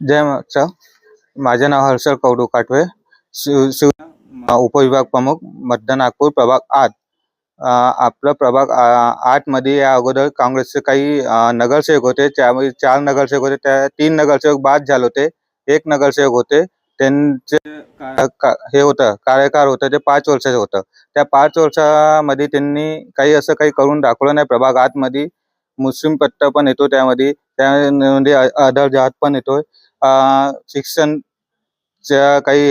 जय मागचा. माझे नाव हर्षल कवडू काटवे, शिव उपविभाग प्रमुख, मतदान नागपूर प्रभाग 8. आपला प्रभाग 8 मध्ये या अगोदर काँग्रेसचे काही नगरसेवक होते. त्यामध्ये 4 नगरसेवक होते. त्या 3 नगरसेवक बाद झाले होते. 1 नगरसेवक होते. त्यांचे हे होतं कार्यकाळ होतं ते 5 वर्षाचं होतं. त्या 5 वर्षामध्ये त्यांनी काही असं काही करून दाखवलं नाही. प्रभाग 8 मध्ये मुस्लिम पट्टा पण येतो, त्यामध्ये अदर जात पण येतोय. शिक्षणच्या काही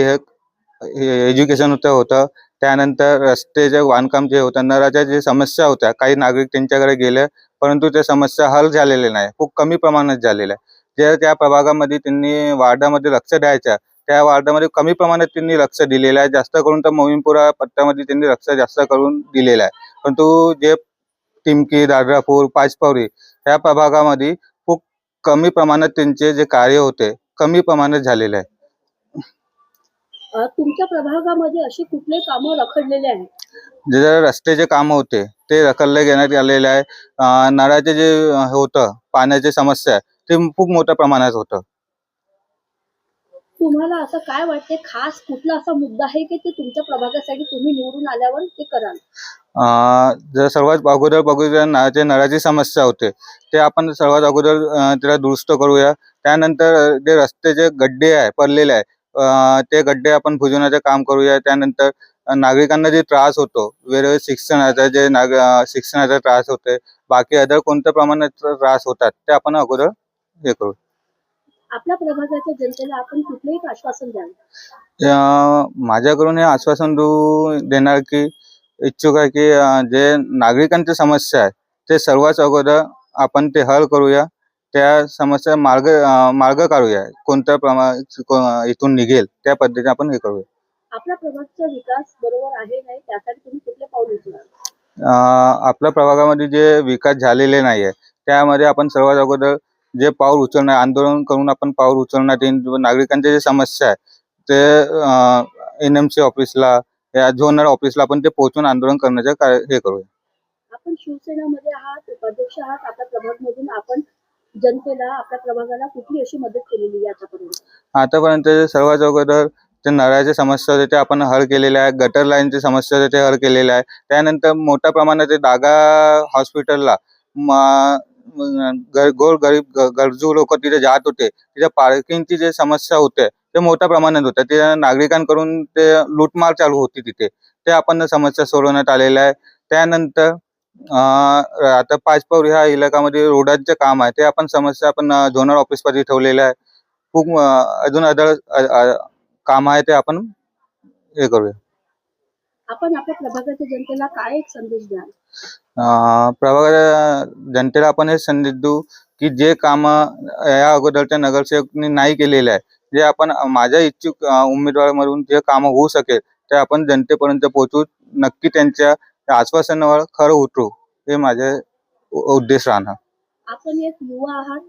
एज्युकेशन होतं. त्यानंतर रस्त्याचे बांधकाम जे होतं, नळाच्या जे समस्या होत्या, काही नागरिक त्यांच्याकडे गेले, परंतु त्या समस्या हल झालेल्या नाही, खूप कमी प्रमाणात झालेल्या आहे. जे त्या प्रभागामध्ये त्यांनी वार्डामध्ये लक्ष द्यायच्या, त्या वार्डामध्ये कमी प्रमाणात त्यांनी लक्ष दिलेलं आहे. जास्त करून तर मोमीनपुरा पट्ट्यामध्ये त्यांनी लक्ष जास्त करून दिलेलं आहे. परंतु जे टिमकी, दादरापूर, पाचपावरी या प्रभागामध्ये खूप कमी प्रमाणात त्यांचे जे कार्य होते कमी प्रमाणात झालेले आहे. तुमच्या प्रभागामध्ये असे कुठले कामं रखडलेले आहेत? जे रस्त्याचे काम होते ते रखडले घेण्यात आलेले आहे. नळाचे जे होतं पाण्याची समस्या ते खूप मोठ्या प्रमाणात होतं. तुम्हाला असं काय वाटते, खास कुठला असा मुद्दा आहे की ते तुमच्या प्रभागासाठी तुम्ही निवडून आल्यावर ते कराल? जर सर्वात अगोदर बघूया, जे नळाची समस्या होते ते आपण सर्वात अगोदर त्याला दुरुस्त करूया. त्यानंतर जे रस्त्याचे गड्डे आहे पडलेले आहे, ते गड्डे आपण बुजवण्याचं काम करूया. त्यानंतर नागरिकांना जे त्रास होतो वेळेवर शिक्षणाचा त्रास होते, बाकी अदर कोणत्या प्रमाणात त्रास होतात ते आपण अगोदर हे करू. आपल्या प्रभागाच्या जनतेला आपण कुठलंही आश्वासन द्याल? माझ्याकडून हे आश्वासन देणार की इच्छुक आहे की जे नागरिकांची समस्या आहे ते सर्वात अगोदर आपण ते हल करूया. त्या समस्या मार्ग काढूया. कोणत्या इथून निघेल त्या पद्धतीने आपण हे करूया. आपल्या प्रभागाचा विकास बरोबर आहे नाही, त्यासाठी तुम्ही कुठले पाऊल उचलाल? आपल्या प्रभागामध्ये जे विकास झालेले नाही आहे त्यामध्ये आपण सर्वात अगोदर जे पाऊल उचलणार, आंदोलन करून आपण पाऊल उचलण्यात येईल. नागरिकांच्या जे समस्या आहे ते NMC ऑफिसला या झोनल ऑफिसला आपण ते पोहोचून आंदोलन करण्याचं हे करूया. आपण शिवसेनेमध्ये आहात, उपाध्यक्ष आहात. आपल्या प्रभागमधून आपण जनतेला, आपल्या प्रभागाला कुठली अशी मदत केलेली आहे आतापर्यंत? आतापर्यंत सर्वात अगोदर ते नळाची समस्या होती ते आपण हल केलेल्या आहे. गटर लाईनची समस्या होती ते हल केलेलं आहे. त्यानंतर मोठ्या प्रमाणात ते दागा हॉस्पिटलला गोरगरीब गरजू लोक तिथे जात होते. तिथे पार्किंगची जे समस्या होते ते मोठ्या प्रमाणात होत्या. ते नागरिकांकडून ते लूटमार चालू होती तिथे, ते आपण समस्या सोडवण्यात आलेल्या आहे. त्यानंतर आता पाचपावरी ह्या इलाकामध्ये रोडांचे काम आहे ते आपण समस्या आपण झोनल ऑफिसमध्ये ठेवलेलं आहे. खूप अजून अदर काम आहे ते आपण हे करूया. आपण आपल्या प्रभागाच्या जनतेला काय एक संदेश द्याल? प्रभागाच्या जनतेला आपण हे संदेश देऊ की जे काम या अगोदरच्या नगरसेवकांनी नाही केलेले आहे, जे आपण माझ्या इच्छुक उमेदवारामधून जे काम होऊ शकेल ते आपण जनतेपर्यंत पोहोचू. नक्की त्यांच्या आश्वासनावर खरं उतरू, हे माझे उद्देश राहणार. आपण एक युवा आहात.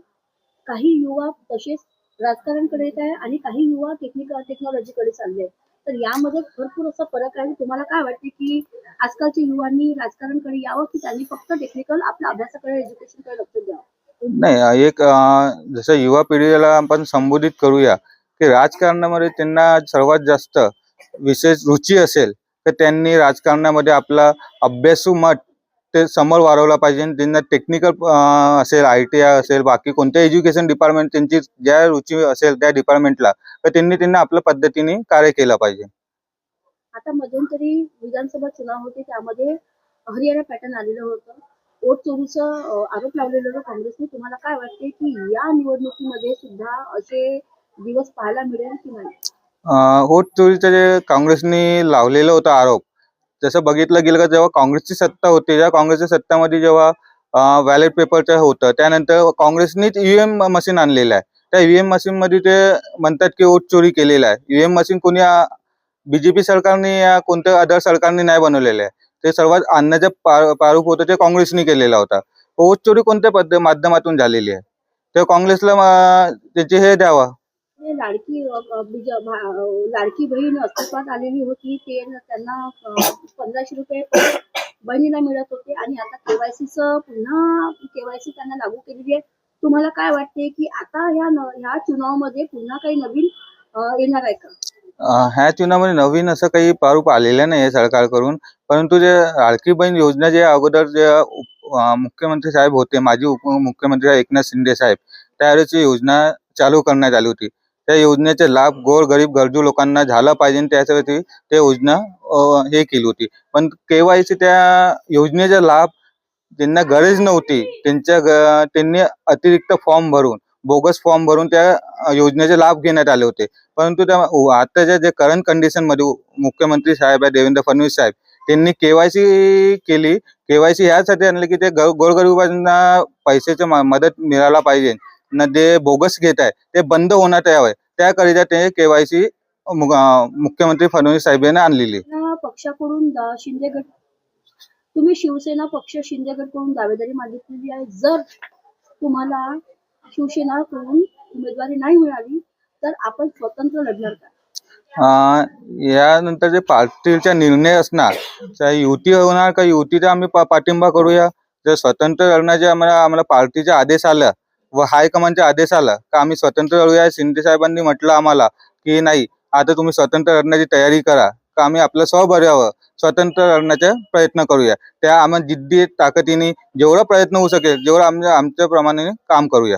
काही युवा तसेच राजकारणाकडे येत आहे आणि काही युवा टेक्नॉलॉजीकडे चालले. तर यामध्ये भरपूर असा फरक आहे. तुम्हाला काय वाटते की आजकालच्या युवांनी राजकारणाकडे यावं की त्यांनी फक्त टेक्निकल आपल्या अभ्यासाकडे, एज्युकेशनकडे लक्ष द्यावं? नाही, जसं युवा पिढीला आपण संबोधित करूया की राजकारणामध्ये त्यांना सर्वात जास्त विशेष रुची असेल तर त्यांनी राजकारणामध्ये आपला अभ्यासू मत ते समोर वाढवला पाहिजे. त्यांना टेक्निकल असेल, ITI असेल, बाकी कोणत्या एज्युकेशन डिपार्टमेंट त्यांची ज्या रुची असेल त्या डिपार्टमेंटला, तर त्यांनी आपल्या पद्धतीने कार्य केलं पाहिजे. आता मध्यंतरी विधानसभा चुनाव होते, त्यामध्ये हरियाणा पॅटर्न आलेलं होतं. वोट चोरीचं आरोप लावलेलं होतं काँग्रेसने. तुम्हाला काय वाटते की या निवडणुकीमध्ये सुद्धा असे दिवस पाहायला मिळेल की नाही? वोट चोरीचं जे काँग्रेसने लावलेलं होतं आरोप, जसं बघितलं गेलं का जेव्हा काँग्रेसची सत्ता होती, त्या काँग्रेसच्या सत्तामध्ये जेव्हा बॅलेट पेपरचं होतं, त्यानंतर काँग्रेसनीच EVM मशीन आणलेलं आहे. त्या EVM मशीनमध्ये ते म्हणतात की वोट चोरी केलेला आहे. EVM मशीन कोणी BJP सरकारने या कोणत्या अदर सरकारने नाही बनवलेलं आहे. ते सर्वात आणण्याचं प्रारूप होतं ते काँग्रेसने केलेला होता. वोट चोरी कोणत्या माध्यमातून झालेली आहे, ते काँग्रेसला त्याचे हे द्यावं. लाडकी बहीण अस्तित्वात आलेली होती. त्यांना 1500 रुपये बहिणीला मिळत होते आणि आता KYC त्यांना लागू केलेली आहे. तुम्हाला काय वाटते की आता ह्या चुनावामध्ये पुन्हा काही नवीन येणार आहे का? ह्या चुनावामध्ये नवीन असं काही प्रारूप आलेलं नाही आहे सरकारकडून, परंतु जे लाडकी बहीण योजना जे अगोदर जे मुख्यमंत्री साहेब होते, माजी उपमुख्यमंत्री एकनाथ शिंदे साहेब, त्यावेळेस ही योजना चालू करण्यात आली होती. त्या योजनेचे लाभ गोरगरीब गरजू लोकांना झाला पाहिजे त्यासाठी ते योजना हे केली होती. पण केव्हाही त्या योजनेचा लाभ ज्यांना गरज नव्हती त्यांनी अतिरिक्त फॉर्म भरून, बोगस फॉर्म भरून त्या योजनेचे लाभ घेण्यात आले होते. परंतु त्या आताच्या जे करंट कंडिशनमध्ये मुख्यमंत्री साहेब आहे देवेंद्र फडणवीस साहेब, त्यांनी केवायसी केली. केवायसी यासाठी आणली की ते गोरगरिबांना पैशाची मदत मिळायला पाहिजे न, जे बोगस घेत आहे ते बंद होण्यात यावे त्याकरिता ते केवायसी मुख्यमंत्री फडणवीस साहेब यांनी आणलेली. पक्षाकडून शिंदे गट, तुम्ही शिवसेना पक्ष शिंदे गटकडून दावेदारी मागितलेली आहे. जर तुम्हाला शिवसेनाकडून उमेदवारी नाही मिळाली तर आपण स्वतंत्र लढणार का? यानंतर जे पार्टीचा निर्णय असणार, चाहे युती होणार का युतीचा आम्ही पाठिंबा करूया. जर स्वतंत्र लढण्याचे आम्हाला पार्टीचा आदेश आला व हायकमांडचा आदेश आला का आम्ही स्वतंत्र लढूया. शिंदे साहेबांनी म्हटलं आम्हाला की नाही, आता तुम्ही स्वतंत्र लढण्याची तयारी करा, का आम्ही आपलं स्वबळावर स्वतंत्र लढण्याचा प्रयत्न करूया. त्या आम्ही जिद्दी ताकदीने जेवढा प्रयत्न होऊ शकेल जेवढं आमच्या प्रमाणे काम करूया.